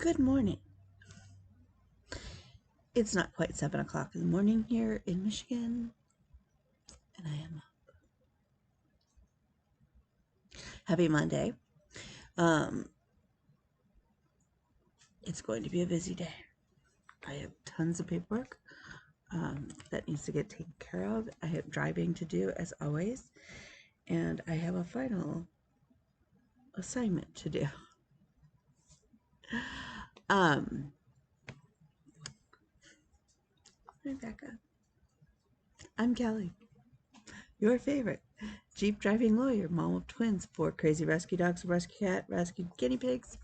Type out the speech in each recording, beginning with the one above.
Good morning. It's not quite 7 o'clock in the morning here in Michigan, and I am up. Happy Monday. Um, it's going to be a busy day. I have tons of paperwork that needs to get taken care of. I have driving to do, as always, and I have a final assignment to do. Let me back up. I'm Kelly, your favorite Jeep driving lawyer, mom of twins, 4 crazy rescue dogs, a rescue cat, rescued guinea pigs,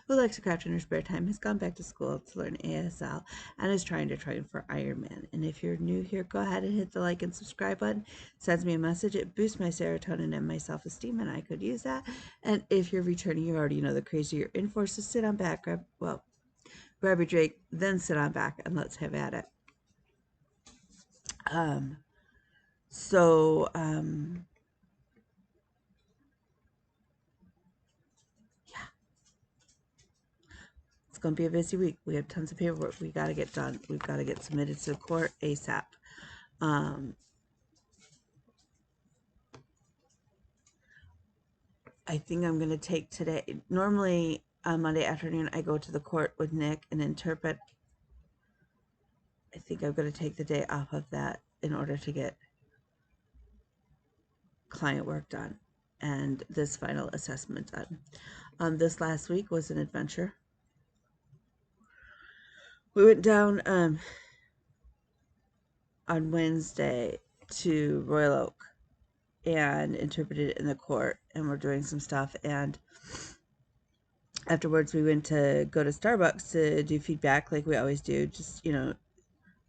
who likes to craft in her spare time, has gone back to school to learn ASL, and is trying to train for Ironman. And if you're new here, go ahead and hit the like and subscribe button. Sends me a message. It boosts my serotonin and my self-esteem, and I could use that. And if you're returning, you already know the crazy you're in for, so sit on back, grab your drink, then sit on back, and let's have at it. Yeah, it's going to be a busy week. We have tons of paperwork we got to get done. We've got to get submitted to the court ASAP. I think I'm going to take today. Normally on Monday afternoon, I go to the court with Nick and interpret. I think I'm going to take the day off of that in order to get client work done and this final assessment done. This last week was an adventure. We went down on Wednesday to Royal Oak and interpreted it in the court, and we're doing some stuff, and afterwards we went to go to Starbucks to do feedback like we always do, just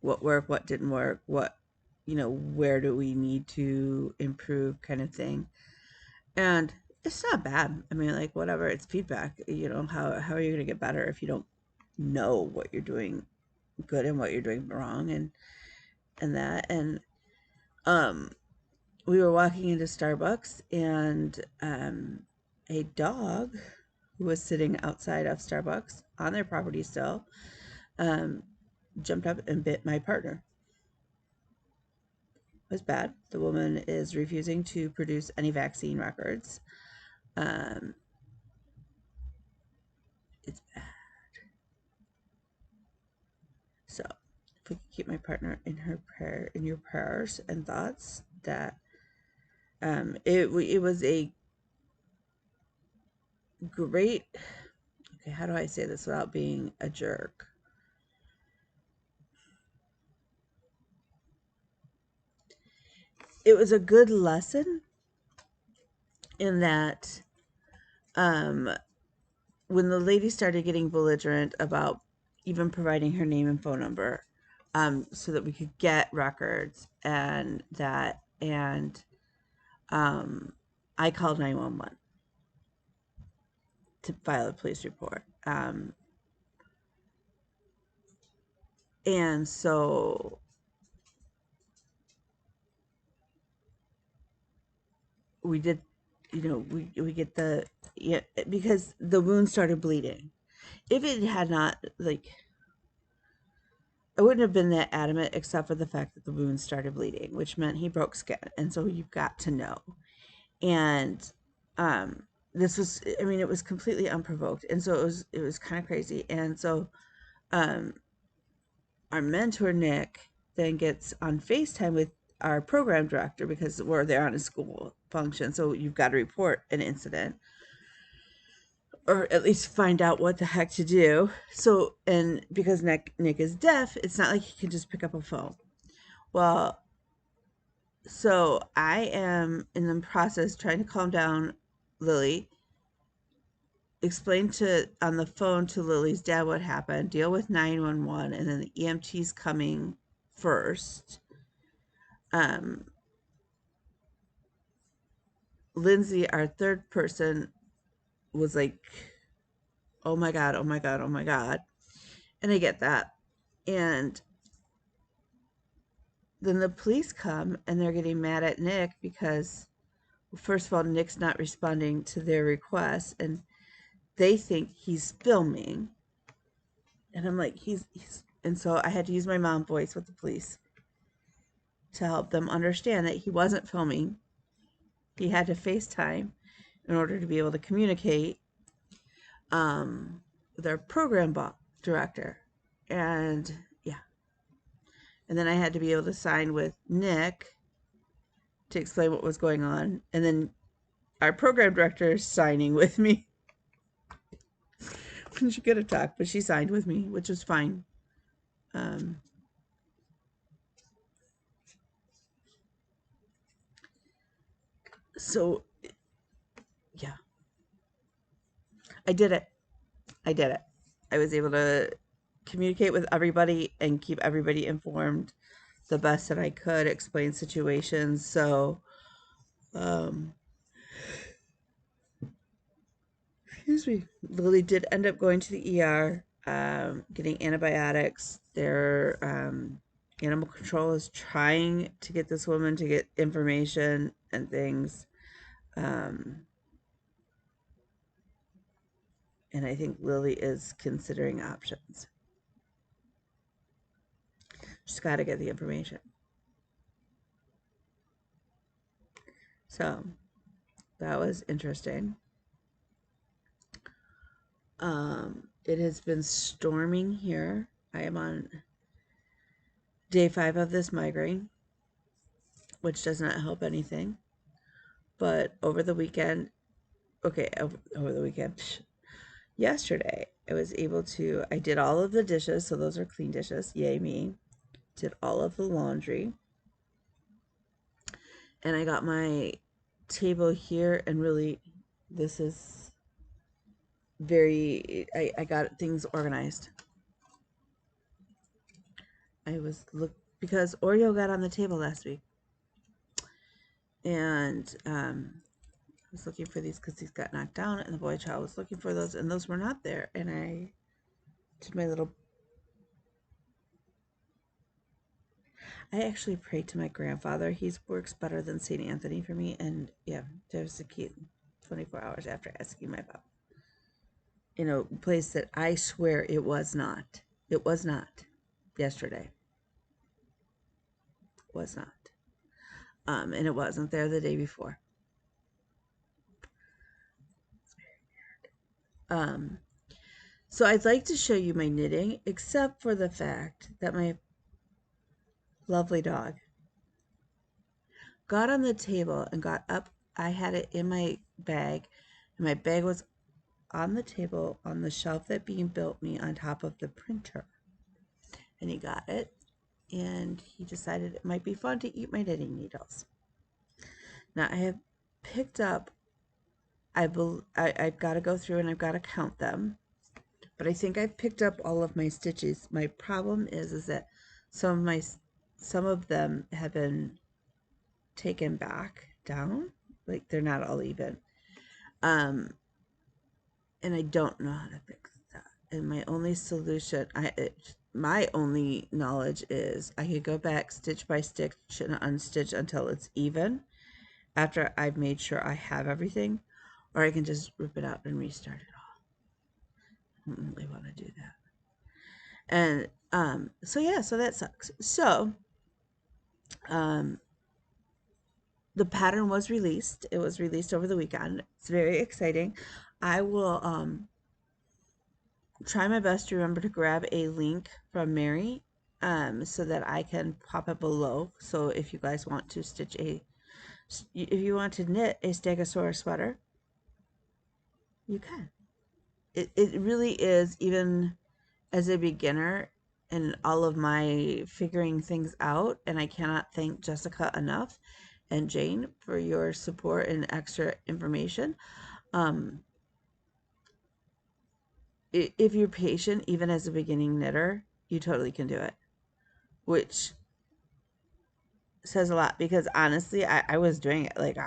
what worked, what didn't work, what where do we need to improve, kind of thing. And it's not bad. I mean, like, whatever, it's feedback. How are you going to get better if you don't know what you're doing good and what you're doing wrong, and that. And we were walking into Starbucks, and a dog who was sitting outside of Starbucks on their property still jumped up and bit my partner. It was bad. The woman is refusing to produce any vaccine records. It's bad. So if we could keep my partner in your prayers and thoughts, that it was a great, okay, how do I say this without being a jerk? It was a good lesson in that when the lady started getting belligerent about even providing her name and phone number so that we could get records and that, and I called 911 to file a police report. And so we did, we get the, because the wound started bleeding. If it had not, like, I wouldn't have been that adamant except for the fact that the wound started bleeding, which meant he broke skin. And so you've got to know. And this was, I mean, it was completely unprovoked. And so it was kind of crazy. And so our mentor, Nick, then gets on FaceTime with our program director because we're there on a school function. So you've got to report an incident, or at least find out what the heck to do. So, and because Nick is deaf, it's not like he can just pick up a phone. Well, so I am in the process trying to calm down Lily, explain on the phone to Lily's dad what happened, deal with 911, and then the EMT's coming first. Lindsay, our third person, was like, oh my God, oh my God, oh my God. And I get that. And then the police come and they're getting mad at Nick because, first of all, Nick's not responding to their requests, and they think he's filming. And I'm like, he's, and so I had to use my mom voice with the police to help them understand that he wasn't filming. He had to FaceTime in order to be able to communicate with our program director. And yeah. And then I had to be able to sign with Nick to explain what was going on. And then our program director is signing with me. She could have talked, but she signed with me, which was fine. So, yeah, I did it. I did it. I was able to communicate with everybody and keep everybody informed the best that I could, explain situations. So, excuse me, Lily did end up going to the ER, getting antibiotics. Their animal control is trying to get this woman to get information and things. And I think Lily is considering options. She's got to get the information. So that was interesting. It has been storming here. I am on day 5 of this migraine, which does not help anything. But over the weekend, over the weekend, yesterday, I was able to, I did all of the dishes, so those are clean dishes, yay me. Did all of the laundry. And I got my table here, and really, this is I got things organized. Because Oreo got on the table last week. And I was looking for these because these got knocked down, and the boy child was looking for those, and those were not there. And I did my little. I actually prayed to my grandfather. He works better than St. Anthony for me, and yeah, there's the key 24 hours after asking my pop. In a place that I swear it was not. It was not yesterday. It was not. And it wasn't there the day before. So I'd like to show you my knitting, except for the fact that my lovely dog got on the table and got up. I had it in my bag, and my bag was on the table on the shelf that Bean built me on top of the printer. And he got it, and he decided it might be fun to eat my knitting needles. Now I have picked up, I've got to go through and I've got to count them, but I think I've picked up all of my stitches. My problem is that some of them have been taken back down, like they're not all even. And I don't know how to fix that. And my only solution, my only knowledge is I could go back stitch by stitch and unstitch until it's even after I've made sure I have everything, or I can just rip it out and restart it all. I don't really want to do that. And so yeah, so that sucks. So the pattern was released. It was released over the weekend. It's very exciting. I will try my best to remember to grab a link from Mary so that I can pop it below. So if you guys want to if you want to knit a Stegosaurus sweater, you can. It really is, even as a beginner and all of my figuring things out, and I cannot thank Jessica enough and Jane for your support and extra information. If you're patient, even as a beginning knitter, you totally can do it, which says a lot, because honestly, I was doing it like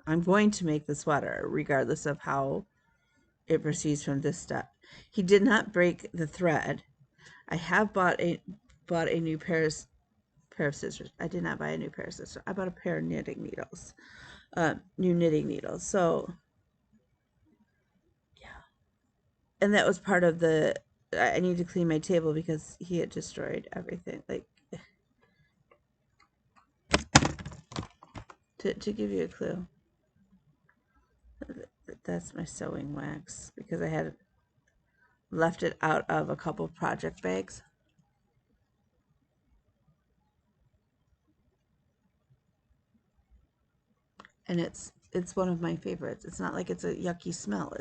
I'm going to make the sweater regardless of how it proceeds from this step. He did not break the thread. I have bought a new pair of scissors. I did not buy a new pair of scissors. I bought a pair of knitting needles, new knitting needles. So yeah, and that was part of the I need to clean my table because he had destroyed everything. Like, to give you a clue, that's my sewing wax because I had left it out of a couple project bags. And it's one of my favorites. It's not like it's a yucky smell.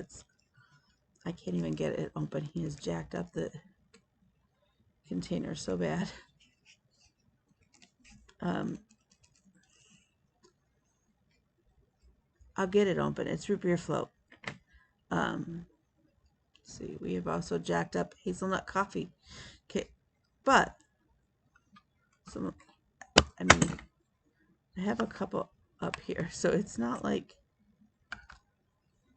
I can't even get it open. He has jacked up the container so bad. I'll get it open. It's root beer float. See, we have also jacked up hazelnut coffee. Okay, but some, I mean, I have a couple up here, so it's not like,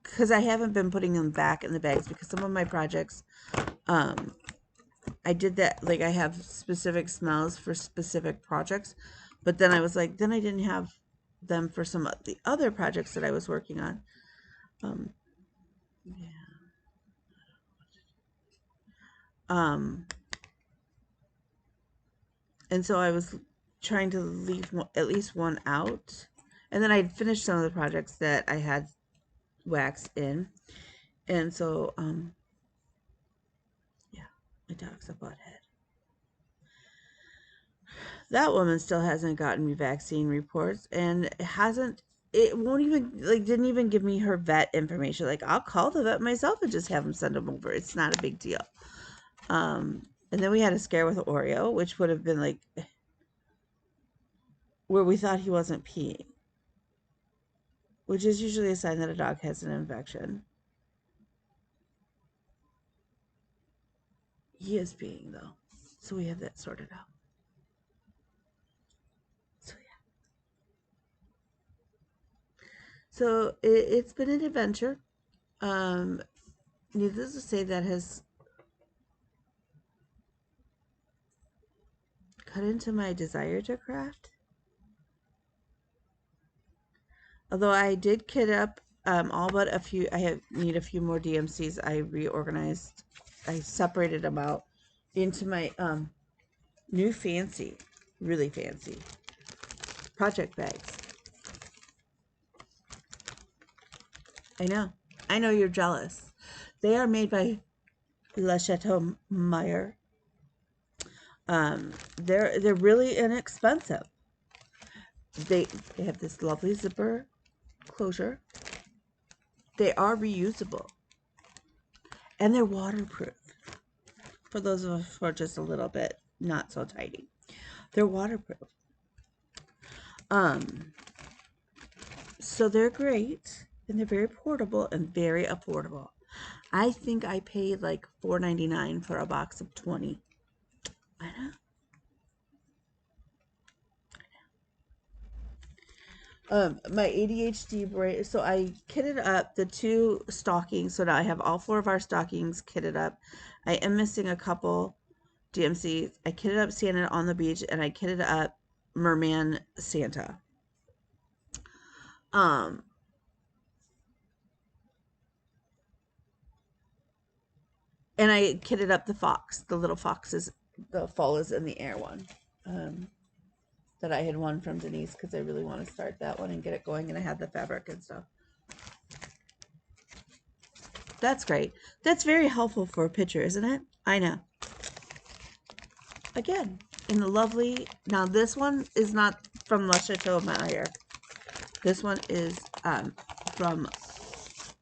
because I haven't been putting them back in the bags because some of my projects, I did that, like I have specific smells for specific projects, but then I was like, then I didn't have them for some of the other projects that I was working on. Yeah. And so I was trying to leave at least one out. And then I'd finished some of the projects that I had wax in. And so, yeah, my dog's a butthead. That woman still hasn't gotten me vaccine reports and it won't even, like, didn't even give me her vet information. Like, I'll call the vet myself and just have them send them over. It's not a big deal. And then we had a scare with Oreo, which would have been like where we thought he wasn't peeing, which is usually a sign that a dog has an infection. He is peeing though, so we have that sorted out. So yeah, so it's been an adventure. Needless to say, that has cut into my desire to craft. Although I did kit up all but a few. Need a few more DMCs. I reorganized. I separated them out into my new fancy, really fancy project bags. I know you're jealous. They are made by Le Chateau Meyer. They're really inexpensive. They have this lovely zipper closure. They are reusable, and they're waterproof. For those of us who are just a little bit not so tidy, they're waterproof. So they're great, and they're very portable and very affordable. I think I paid like $4.99 for a box of 20. I know. My ADHD brain. So I kitted up the 2 stockings. So now I have all 4 of our stockings kitted up. I am missing a couple DMCs. I kitted up Santa on the beach, and I kitted up Merman Santa. And I kitted up the fox, the little foxes, the fall is in the air one. That I had won from Denise because I really want to start that one and get it going, and I had the fabric and stuff. That's great. That's very helpful for a picture, isn't it? I know. Again, in the lovely, now this one is not from Le Chateau Meyer. This one is from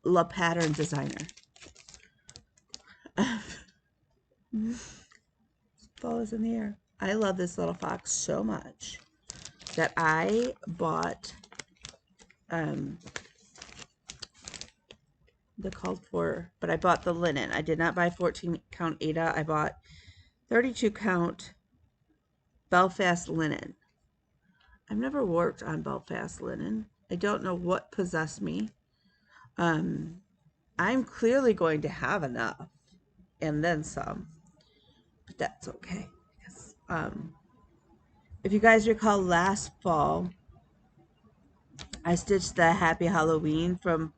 La Pattern Designer. Fall is in the air. I love this little fox so much that I bought the called for, but I bought the linen. I did not buy 14 count Ada. I bought 32 count Belfast linen. I've never worked on Belfast linen. I don't know what possessed me. I'm clearly going to have enough and then some, but that's okay. Because, if you guys recall last fall, I stitched the Happy Halloween from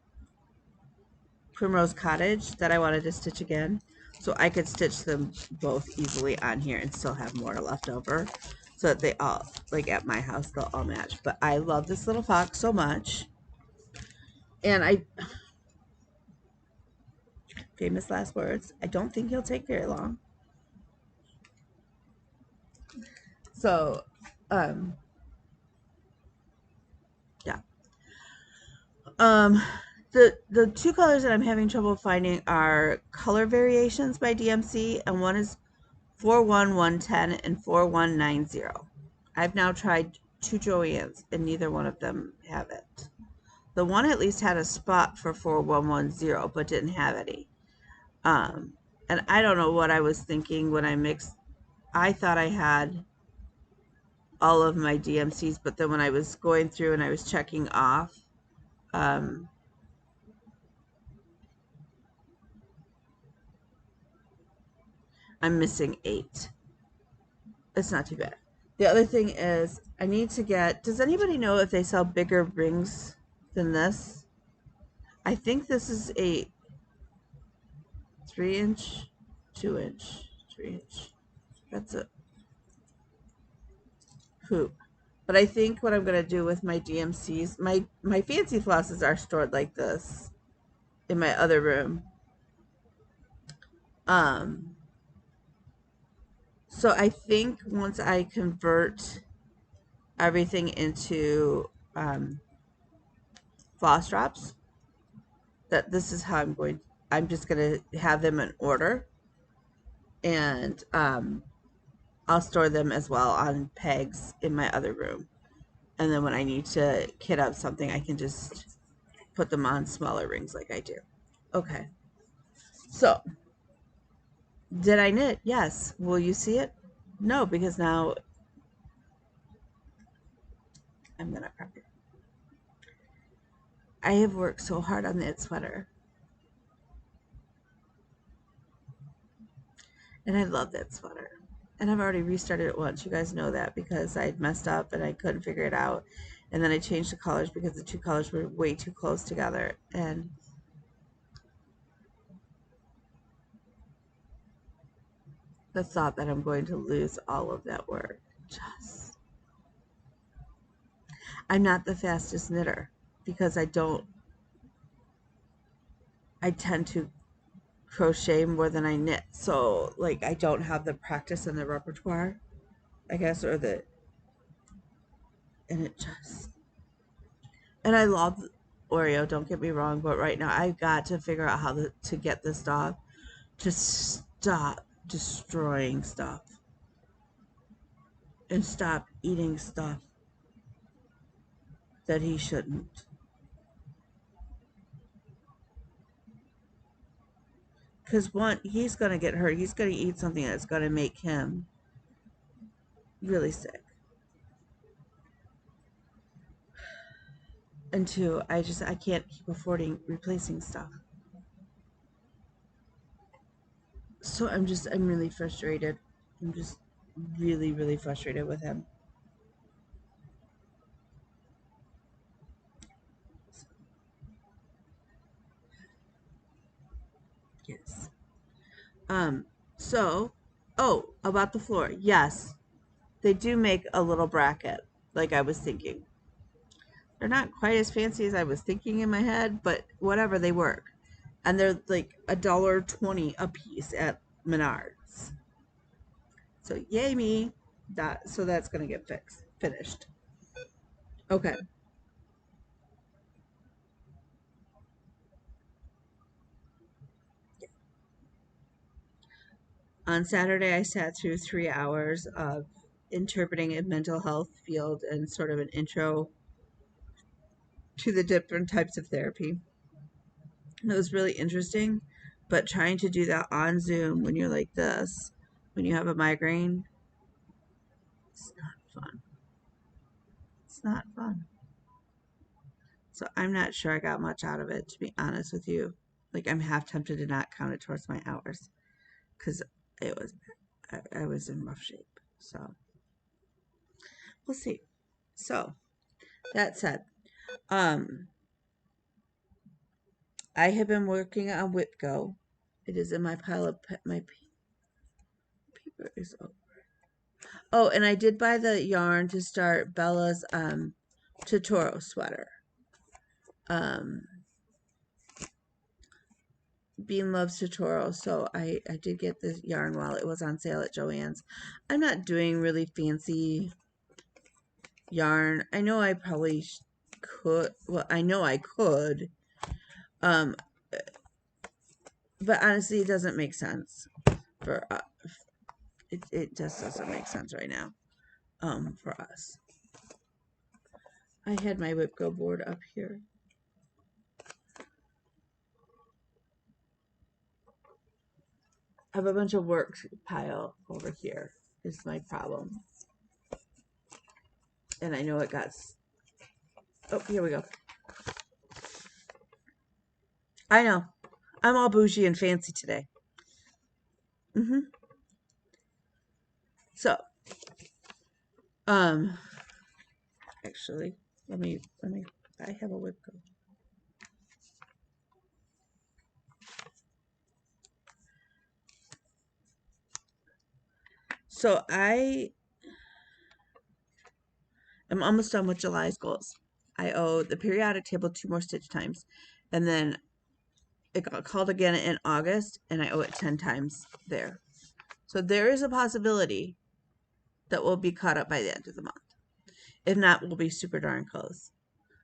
Primrose Cottage that I wanted to stitch again. So I could stitch them both easily on here and still have more left over. So that they all, like at my house, they'll all match. But I love this little fox so much. And famous last words, I don't think he'll take very long. So, yeah. The two colors that I'm having trouble finding are Color Variations by DMC, and one is 41110 and 4190. I've now tried two Joann's, and neither one of them have it. The one at least had a spot for 4110, but didn't have any. And I don't know what I was thinking when I mixed. I thought I had all of my DMCs, but then when I was going through and I was checking off, I'm missing 8. It's not too bad. The other thing is I need to get, does anybody know if they sell bigger rings than this? I think this is a 3-inch, 2-inch, 3-inch. That's a hoop. But I think what I'm going to do with my DMCs, my fancy flosses are stored like this in my other room. So I think once I convert everything into floss drops, that this is how I'm just going to have them in order. And I'll store them as well on pegs in my other room. And then when I need to kit up something, I can just put them on smaller rings like I do. Okay. So, did I knit? Yes. Will you see it? No, because now I'm going to prep it. I have worked so hard on that sweater. And I love that sweater. And I've already restarted it once. You guys know that because I'd messed up and I couldn't figure it out. And then I changed the colors because the two colors were way too close together. And the thought that I'm going to lose all of that work. I'm not the fastest knitter because I tend to crochet more than I knit. So, like, I don't have the practice and the repertoire, I guess, and and I love Oreo, don't get me wrong, but right now I've got to figure out how to get this dog to stop destroying stuff and stop eating stuff that he shouldn't. Because one, he's going to get hurt. He's going to eat something that's going to make him really sick. And two, I can't keep affording replacing stuff. So I'm really frustrated. I'm just really, really frustrated with him. Yes. So, oh, about the floor. Yes, they do make a little bracket, like I was thinking. They're not quite as fancy as I was thinking in my head, but whatever, they work. And they're like $1.20 a piece at Menards. So yay me. So that's gonna get finished. Okay. On Saturday, I sat through 3 hours of interpreting a mental health field and sort of an intro to the different types of therapy. It was really interesting, but trying to do that on Zoom when you're like this, when you have a migraine, it's not fun. It's not fun. So I'm not sure I got much out of it, to be honest with you. Like, I'm half tempted to not count it towards my hours because it was, I was in rough shape. So we'll see. So that said, I have been working on WhipGo It is in my pile of my paper is over. Oh, and I did buy the yarn to start Bella's Totoro sweater. Bean loves Totoro, so I did get the yarn while it was on sale at Joann's. I'm not doing really fancy yarn. I know I probably could. Well, I know I could. Um, but honestly, it doesn't make sense for it just doesn't make sense right now. For us. I had my whip go board up here. I have a bunch of work pile over here is my problem. And I know it got... Oh, here we go. I know. I'm all bougie and fancy today. So, actually, let me, I have a whip go. So I am almost done with July's goals. I owe the periodic table 2 more stitch times, and then it got called again in August, and I owe it 10 times there. So there is a possibility that we'll be caught up by the end of the month. If not, we'll be super darn close.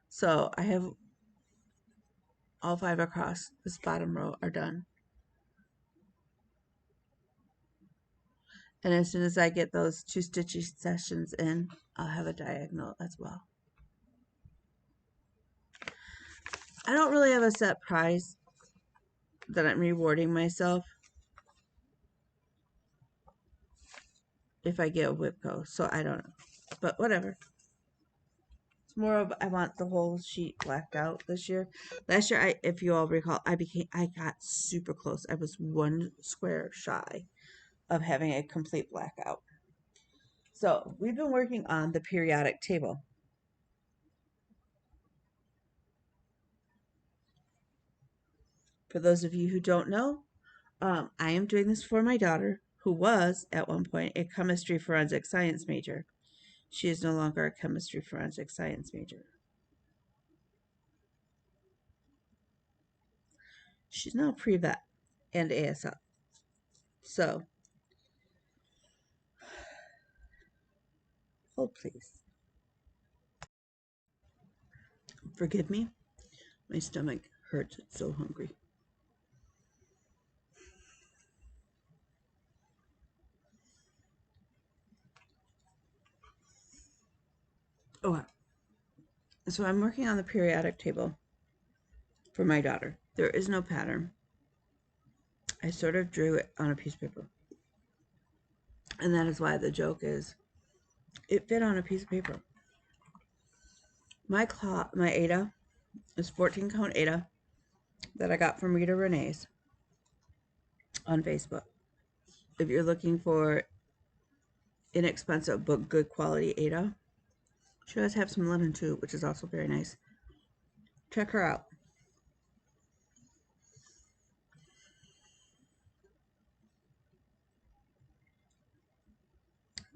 So I have all 5 across this bottom row are done. And as soon as I get those 2 stitchy sessions in, I'll have a diagonal as well. I don't really have a set price that I'm rewarding myself if I get a WIPCO, so I don't know. But whatever. It's more of I want the whole sheet blacked out this year. Last year, if you all recall, I got super close. I was 1 square shy of having a complete blackout. So we've been working on the periodic table. For those of you who don't know, I am doing this for my daughter, who was at one point a chemistry forensic science major. She is no longer a chemistry forensic science major. She's now pre-vet and ASL. So, hold please. Forgive me. My stomach hurts. It's so hungry. Oh, so I'm working on the periodic table for my daughter. There is no pattern. I sort of drew it on a piece of paper. And that is why the joke is it fit on a piece of paper. My Aida is 14 count Aida that I got from Rita Renee's on Facebook. If you're looking for inexpensive but good quality Aida, she does have some linen too, which is also very nice. Check her out.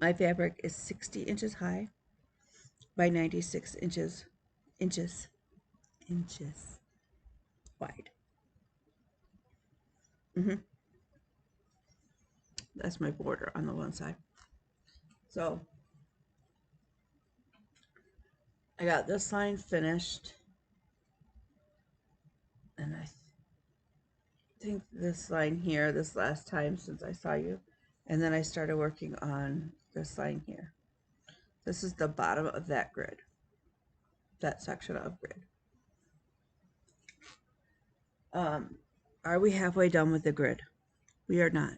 My fabric is 60 inches high by 96 inches wide. That's my border on the one side. So I got this line finished, and I think this line here this last time since I saw you, and then I started working on this line here. This is the bottom of that grid, that section of grid. Are we halfway done with the grid? We are not.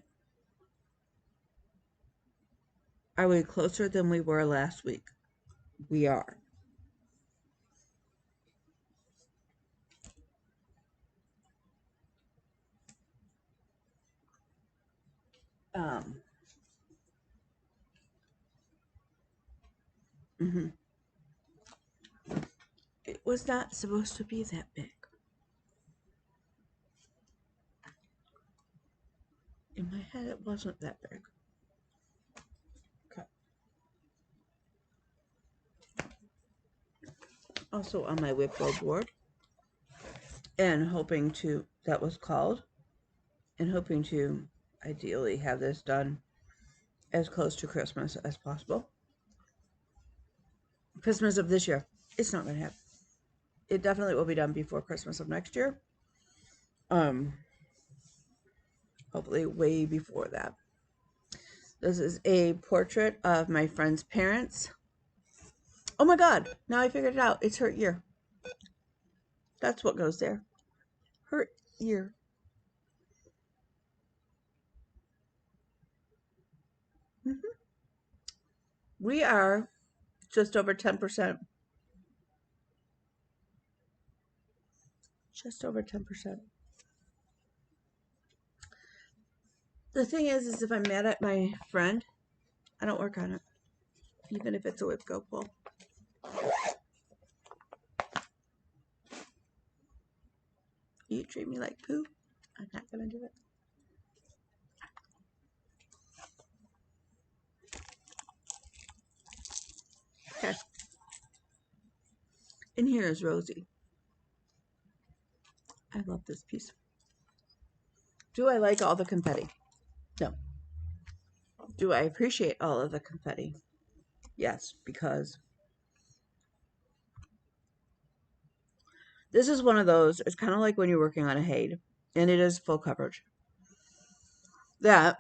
Are we closer than we were last week? We are. It was not supposed to be that big. In my head, it wasn't that big. Okay. Also on my whipboard board, and hoping to, that was called, and hoping to ideally have this done as close to Christmas as possible. Christmas of this year, it's not going to happen. It definitely will be done before Christmas of next year. Hopefully way before that. This is a portrait of my friend's parents. Oh my God, now I figured it out. It's her ear. That's what goes there. Her ear. We are just over 10%. Just over 10%. The thing is if I'm mad at my friend, I don't work on it. Even if it's a whip go pull. You treat me like poo, I'm not gonna do it. Okay. And here is Rosie. I love this piece. Do I like all the confetti? No. Do I appreciate all of the confetti? Yes, because this is one of those, it's kind of like when you're working on a HAID, and it is full coverage. That,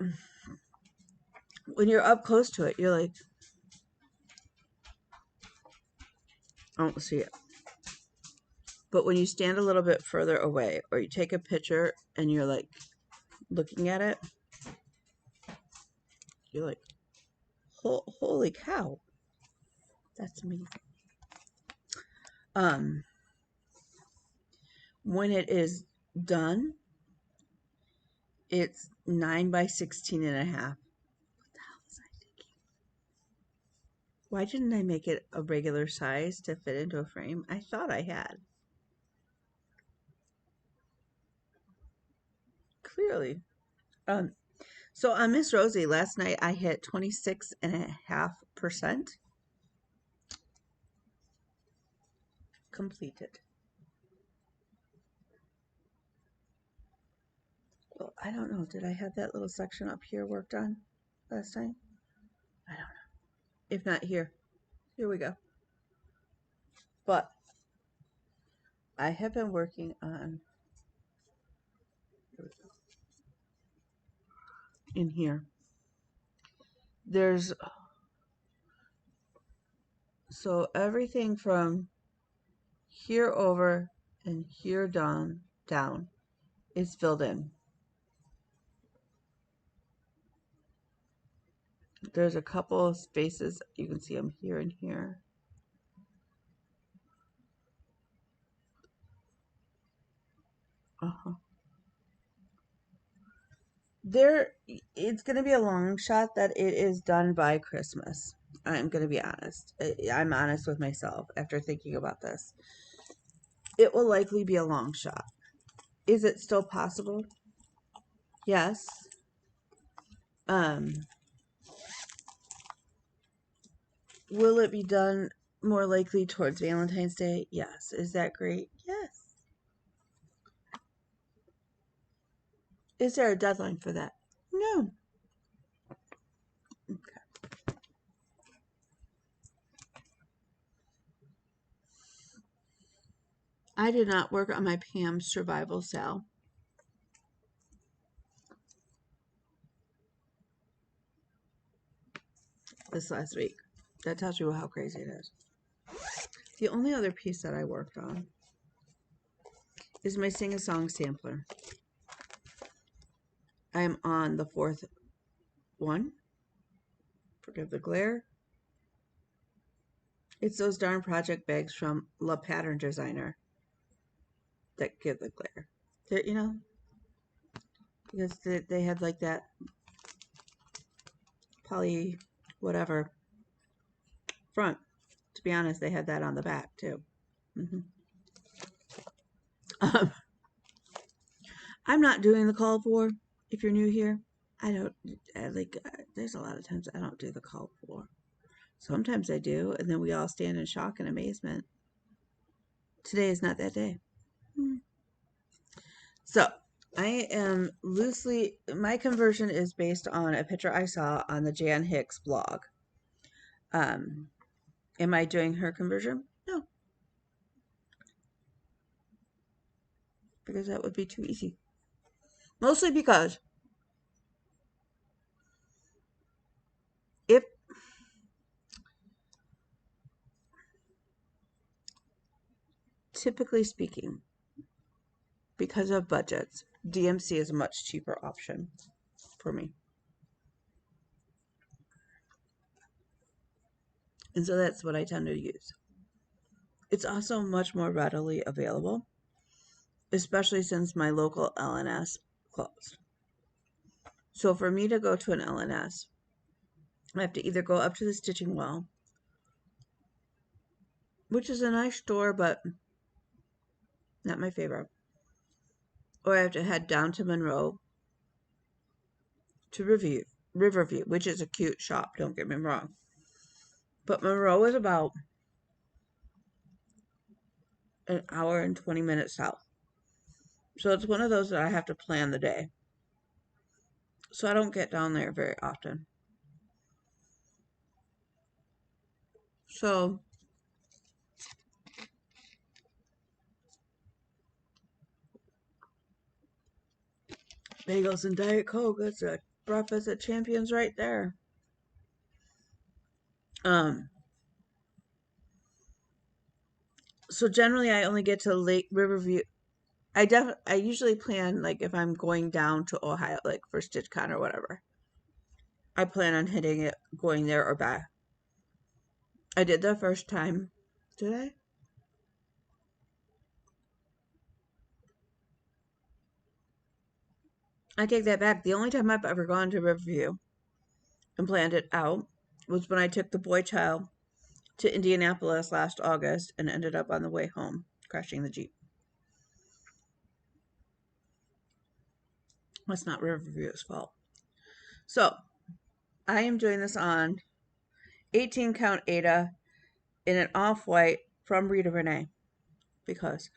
when you're up close to it, you're like, I don't see it. But when you stand a little bit further away, or you take a picture and you're like looking at it, you're like, holy cow, that's amazing. When it is done, it's 9 by 16 and a half. What the hell was I thinking? Why didn't I make it a regular size to fit into a frame? I thought I had. Clearly. So on Miss Rosie, last night I hit 26.5% completed. Well, I don't know. Did I have that little section up here worked on last time? I don't know. If not, here we go. But I have been working on, here we go, in here. There's, so everything from here over and here down is filled in. There's a couple of spaces, you can see them here and here. It's going to be a long shot that it is done by Christmas. I'm going to be honest. I'm honest with myself after thinking about this. It will likely be a long shot. Is it still possible? Yes. Will it be done more likely towards Valentine's Day? Yes. Is that great? Yes. Is there a deadline for that? No. Okay. I did not work on my Pam's survival cell. This last week. That tells you how crazy it is. The only other piece that I worked on is my sing-a-song sampler. I am on the 4th one. Forgive the glare. It's those darn project bags from La Pattern Designer that give the glare. They're, you know, because they had like that poly whatever front. To be honest, they had that on the back too. I'm not doing the call for, if you're new here. I don't, there's a lot of times I don't do the call for. Sometimes I do, and then we all stand in shock and amazement. Today is not that day. So, I am my conversion is based on a picture I saw on the Jan Hicks blog. Am I doing her conversion? No, because that would be too easy. Mostly because if, typically speaking, because of budgets, DMC is a much cheaper option for me. And so that's what I tend to use. It's also much more readily available, especially since my local LNS closed. So for me to go to an LNS, I have to either go up to the Stitching Well, which is a nice store, but not my favorite, or I have to head down to Monroe to Riverview, which is a cute shop, don't get me wrong. But Monroe is about an hour and 20 minutes south. So it's one of those that I have to plan the day. So I don't get down there very often. So bagels and Diet Coke, that's a breakfast at Champions right there. So generally I only get to Lake Riverview. I usually plan, like, if I'm going down to Ohio, like for StitchCon or whatever, I plan on hitting it, going there or back. I did the first time. Did I? I take that back. The only time I've ever gone to Riverview and planned it out was when I took the boy child to Indianapolis last August and ended up on the way home crashing the Jeep. That's not Riverview's fault. So, I am doing this on 18 count Ada in an off-white from Rita Renee because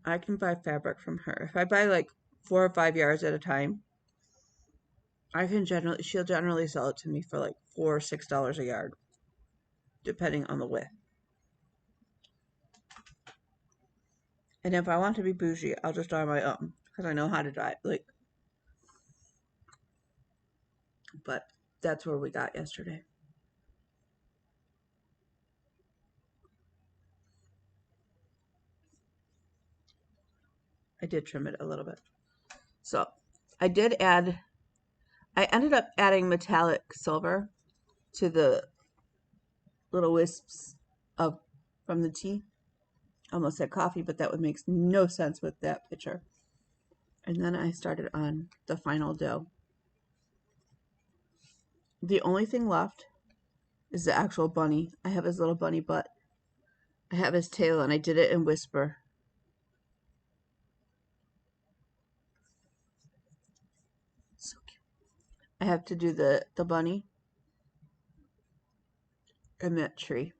I can buy fabric from her. If I buy like 4 or 5 yards at a time, she'll generally sell it to me for like $4 or $6 a yard, depending on the width. And if I want to be bougie, I'll just dye my own because I know how to dye. But that's where we got yesterday. I did trim it a little bit. So I ended up adding metallic silver to the little wisps of from the tea. Almost said coffee, but that would make no sense with that picture. And then I started on the final dough. The only thing left is the actual bunny. I have his little bunny butt. I have his tail, and I did it in Whisper. So cute. I have to do the bunny and that tree.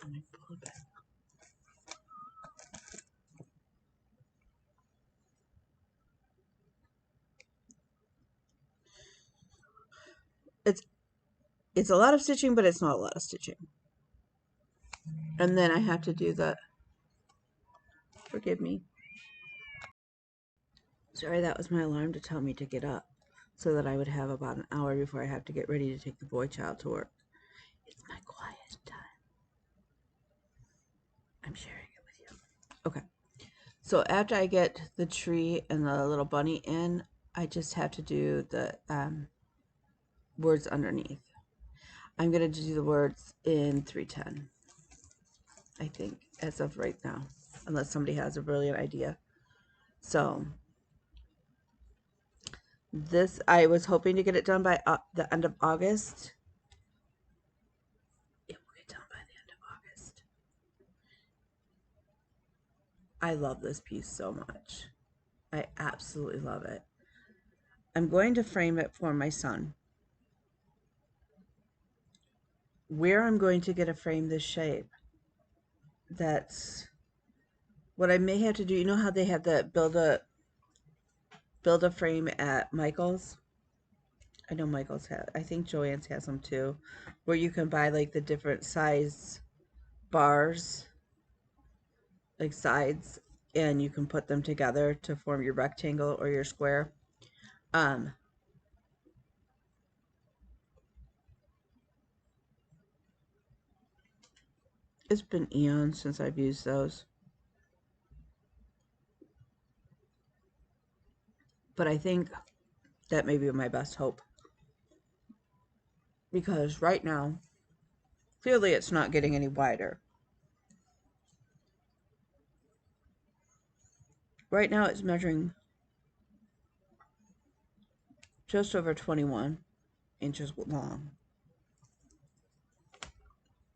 Let me pull it back. It's a lot of stitching, but it's not a lot of stitching. And then I have to do forgive me. Sorry, that was my alarm to tell me to get up so that I would have about an hour before I have to get ready to take the boy child to work. It's my quiet time. I'm sharing it with you. Okay. So after I get the tree and the little bunny in, I just have to do the words underneath. I'm going to do the words in 310, I think, as of right now, unless somebody has a brilliant idea. So this, I was hoping to get it done by the end of August. It will get done by the end of August. I love this piece so much. I absolutely love it. I'm going to frame it for my son. Where I'm going to get a frame this shape, that's what I may have to do. You know how they have the build a frame at Michael's? I know Michael's has, I think Joann's has them too, where you can buy like the different size bars, like sides, and you can put them together to form your rectangle or your square. Um, it's been eons since I've used those, but I think that may be my best hope, because right now, clearly it's not getting any wider. Right now it's measuring just over 21 inches long,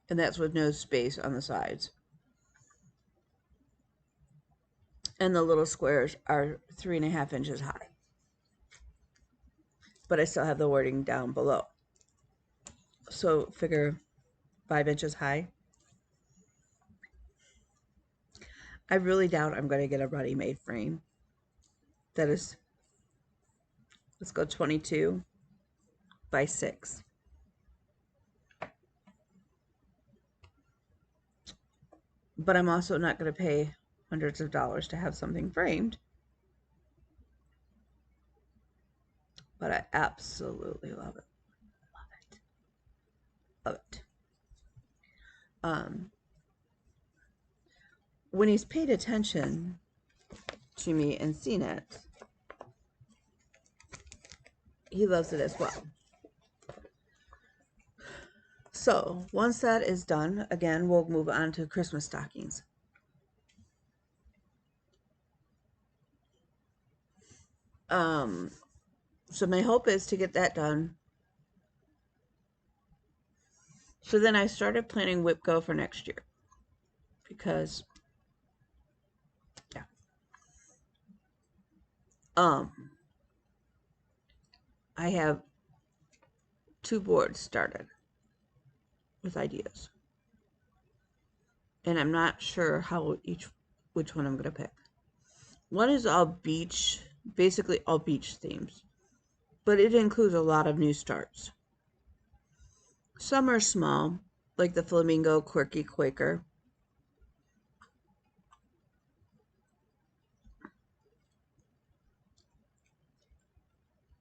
and that's with no space on the sides. And the little squares are 3.5 inches high, but I still have the wording down below. So figure 5 inches high. I really doubt I'm going to get a ready-made frame that is, let's go 22 by 6. But I'm also not going to pay hundreds of dollars to have something framed. But I absolutely love it. Love it. Love it. When he's paid attention to me and seen it, he loves it as well. So once that is done, again, we'll move on to Christmas stockings. So my hope is to get that done. So then I started planning WIPCO for next year, because yeah, I have 2 boards started with ideas, and I'm not sure which one I'm gonna pick. One is all beach, basically all beach themes, but it includes a lot of new starts. Some are small, like the Flamingo Quirky Quaker.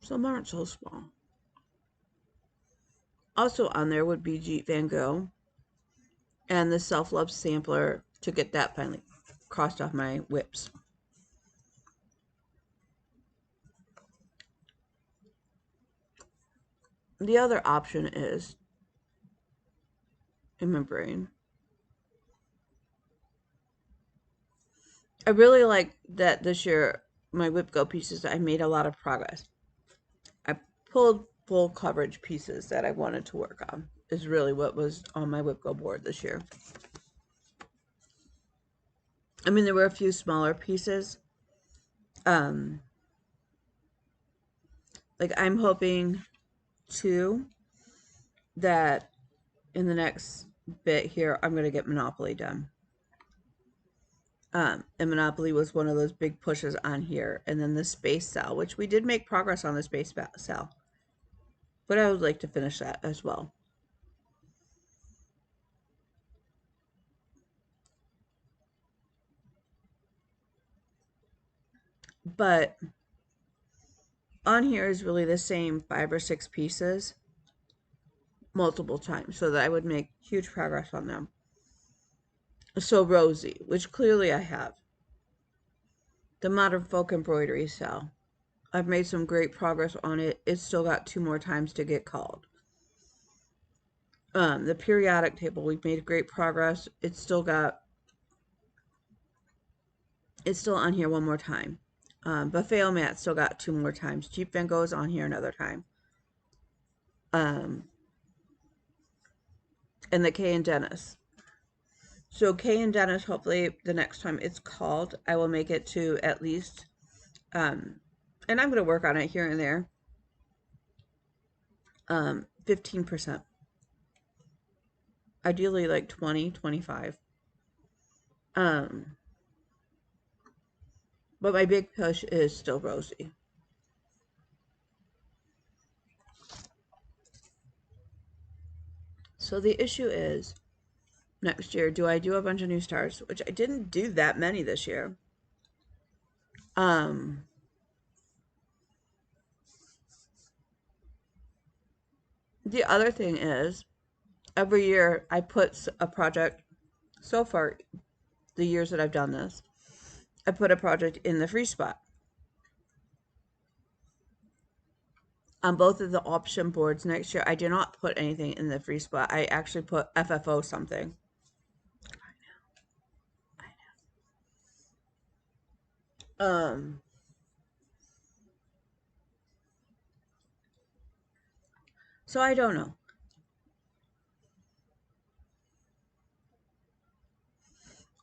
Some aren't so small. Also on there would be Jeep Van Gogh and the Self-Love Sampler, to get that finally crossed off my whips. The other option is, in my brain, I really like that this year, my WIPCO pieces, I made a lot of progress. I pulled full coverage pieces that I wanted to work on, is really what was on my WIPCO board this year. I mean, there were a few smaller pieces. Like I'm hoping too that in the next bit here, I'm going to get Monopoly done. And Monopoly was one of those big pushes on here. And then the space cell, which we did make progress on the space cell. But I would like to finish that as well. But on here is really the same 5 or 6 pieces multiple times, so that I would make huge progress on them. So Rosie, which clearly I have. The Modern Folk Embroidery cell. I've made some great progress on it. It's still got 2 more times to get called. The periodic table, we've made great progress. It's still on here 1 more time. Buffet mat still got 2 more times. Jeep Van Gogh is on here another time. And the Kay and Dennis. So Kay and Dennis, hopefully the next time it's called, I will make it to at least And I'm going to work on it here and there. 15%. Ideally like 20, 25. Um, but my big push is still Rosie. So the issue is next year, do I do a bunch of new stars? Which I didn't do that many this year. Um, the other thing is every year I put a project, so far, the years that I've done this, I put a project in the free spot. On both of the option boards next year, I did not put anything in the free spot. I actually put FFO something. Um, so I don't know.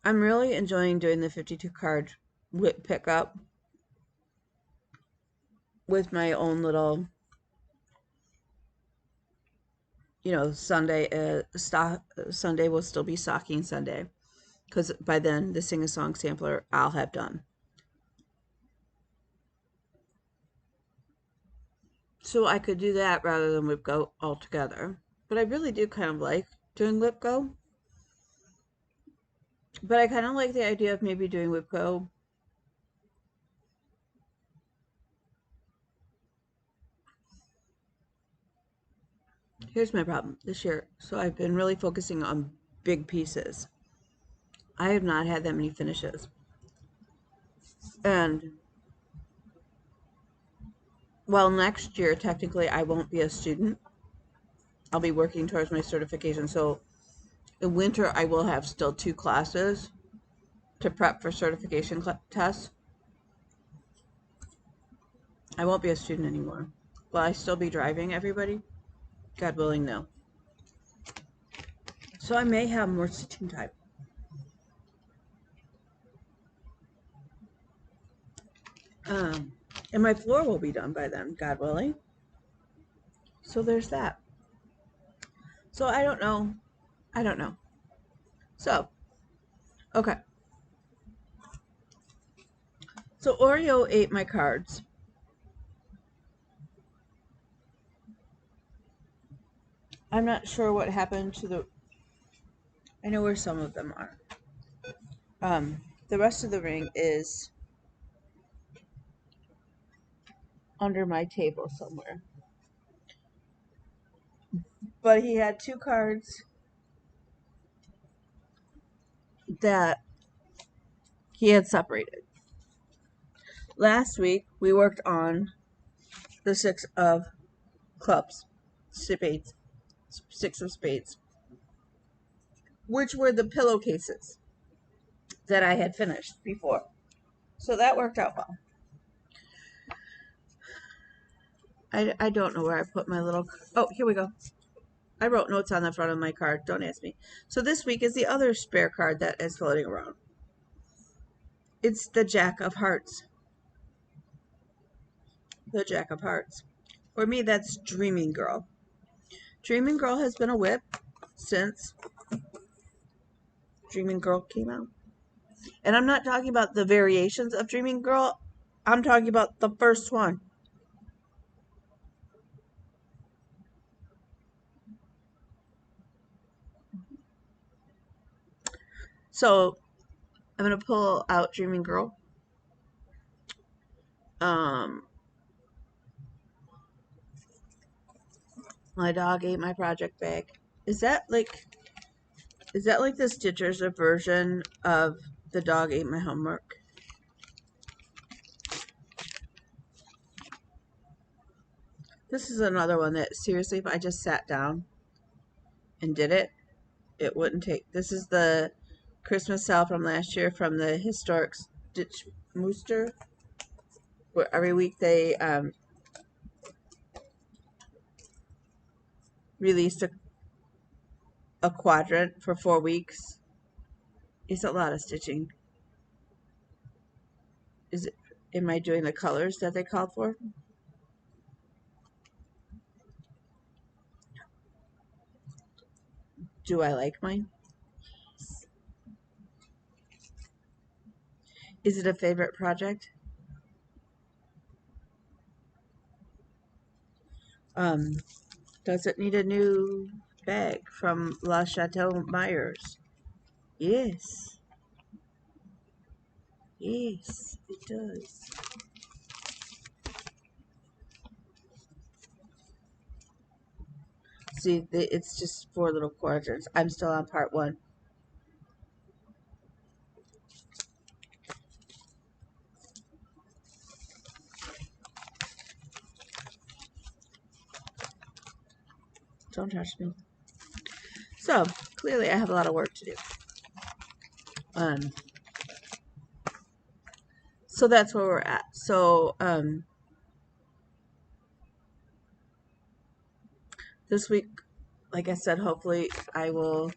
I'm really enjoying doing the 52 card whip pickup with my own little, Sunday. Sunday will still be Stocking Sunday because by then the sing a song sampler I'll have done. So I could do that rather than whip go altogether. But I really do kind of like doing whip go. But I kind of like the idea of maybe doing whip go. Here's my problem this year. So I've been really focusing on big pieces. I have not had that many finishes. And well, next year, technically, I won't be a student. I'll be working towards my certification. So in winter, I will have still 2 classes to prep for certification tests. I won't be a student anymore. Will I still be driving everybody? God willing, no. So I may have more sitting time. And my floor will be done by then, God willing. So there's that. So I don't know. I don't know. So, okay. So Oreo ate my cards. I'm not sure what happened to the. I know where some of them are. The rest of the ring is under my table somewhere. But he had 2 cards that he had separated. Last week we worked on the 6 of clubs, spades, 6 of spades, which were the pillowcases that I had finished before. So that worked out well. I don't know where I put my little. Oh, here we go. I wrote notes on the front of my card. Don't ask me. So this week is the other spare card that is floating around. It's the Jack of Hearts. The Jack of Hearts. For me, that's Dreaming Girl. Dreaming Girl has been a whip since Dreaming Girl came out. And I'm not talking about the variations of Dreaming Girl. I'm talking about the first one. So I'm going to pull out Dreaming Girl. My dog ate my project bag. Is that like the Stitchers version of the dog ate my homework? This is another one that seriously, if I just sat down and did it, it wouldn't take. This is the Christmas sale from last year from the historic Stitch Mooster, where every week they released a quadrant for 4 weeks. It's a lot of stitching. Is it? Am I doing the colors that they called for? Do I like mine? Is it a favorite project? Um, does it need a new bag from La Chateau Myers? Yes. Yes, it does. See, it's just 4 little quadrants. I'm still on part 1. Don't touch me. So, clearly I have a lot of work to do. Um, so that's where we're at. So, this week, like I said, hopefully I will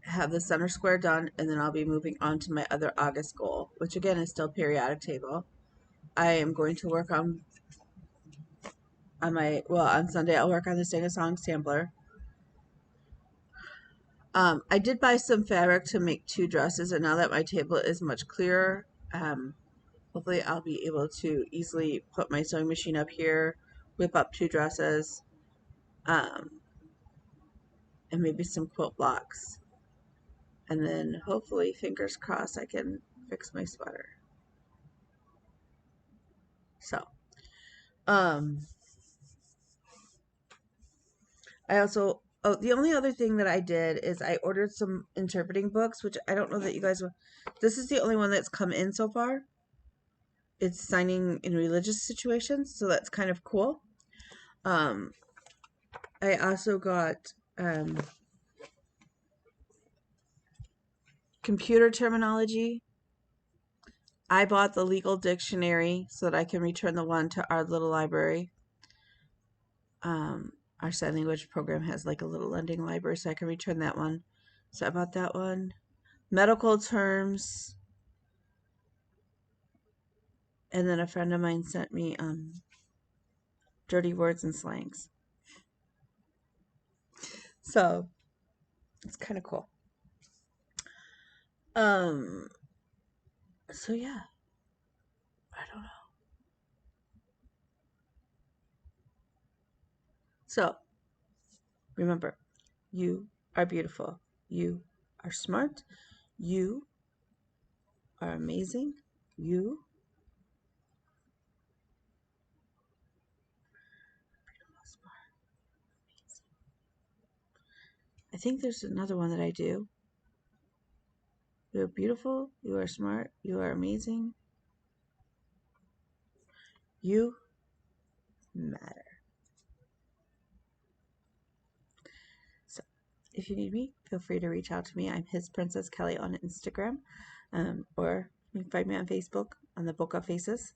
have the center square done, and then I'll be moving on to my other August goal, which again is still periodic table. I am going to work on on Sunday I'll work on the Sing a Song sampler. I did buy some fabric to make 2 dresses, and now that my table is much clearer, hopefully I'll be able to easily put my sewing machine up here, whip up 2 dresses, and maybe some quilt blocks. And then hopefully, fingers crossed, I can fix my sweater. So, I also, oh, the only other thing that I did is I ordered some interpreting books, which I don't know that you guys will. This is the only one that's come in so far. It's signing in religious situations, so that's kind of cool. I also got computer terminology. I bought the legal dictionary so that I can return the one to our little library. Our sign language program has like a little lending library, so I can return that one. So I bought that one. Medical terms. And then a friend of mine sent me dirty words and slangs. So it's kind of cool. So yeah. I don't know. So remember, you are beautiful. You are smart. You are amazing. You are smart. I think there's another one that I do. You're beautiful. You are smart. You are amazing. You matter. So, if you need me, feel free to reach out to me. I'm His Princess Kelly on Instagram, or you can find me on Facebook on the Book of Faces.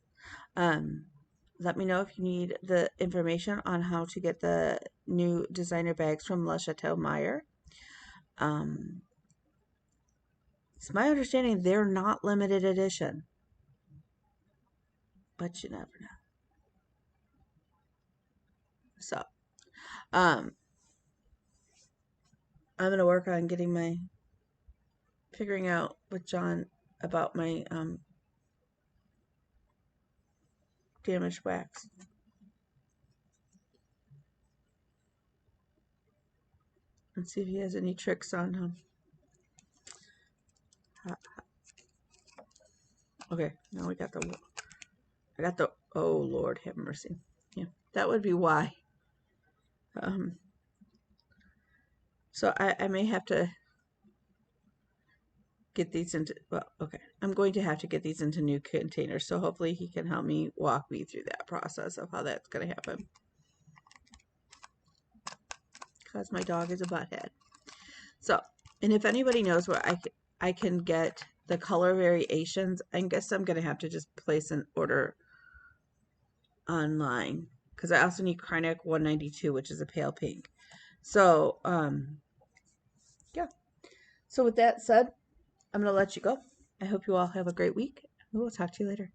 Let me know if you need the information on how to get the new designer bags from La Chateau Meyer. It's my understanding they're not limited edition, but you never know. So, I'm gonna work on figuring out with John about my damaged wax. And see if he has any tricks on him. Okay, now I got the, oh Lord have mercy. Yeah, that would be why. So I may have to get these into, well, okay. I'm going to have to get these into new containers. So hopefully he can help me walk me through that process of how that's going to happen. Because my dog is a butthead. So, and if anybody knows where I can get the color variations, I guess I'm going to have to just place an order online. Because I also need Krynic 192, which is a pale pink. So, yeah. So with that said, I'm going to let you go. I hope you all have a great week. We'll talk to you later.